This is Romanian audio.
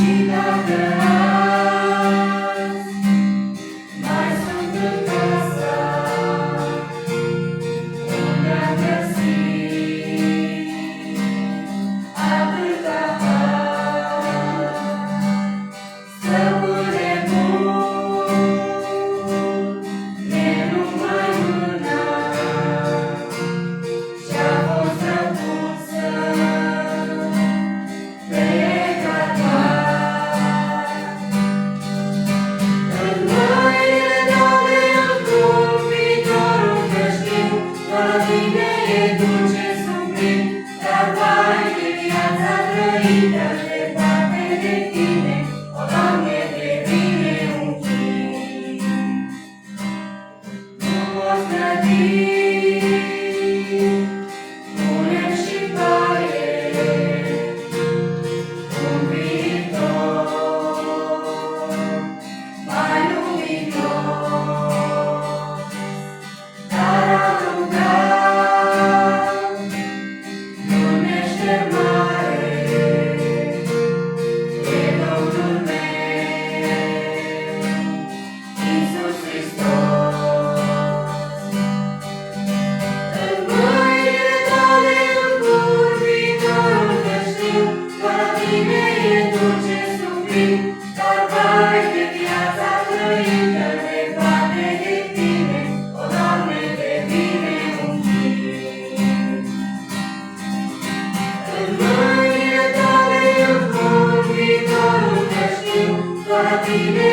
Și dacă azi mai sunt în casa unde am găsit atâta har, stăpâne bun, nenumai mâna și-a fost răpusă pe calvar. În mâinile tale încurc viitorul, că știu că la tine e dulce suflet, dar vai de viața trăită departe de tine, o Doamne, de mine un chin. Nu poți plăti cu lemn și paie un viitor mai luminos, dar a rugat nu neștermare e Domnul meu, Iisus Hristos. În mâinile tale încurc viitorul, că știu că la tine e dulce suflet, dar vai de viața trăită departe de tine, o Doamne, de mine un chin. În mâinile tale încurc viitorul, că știu că la tine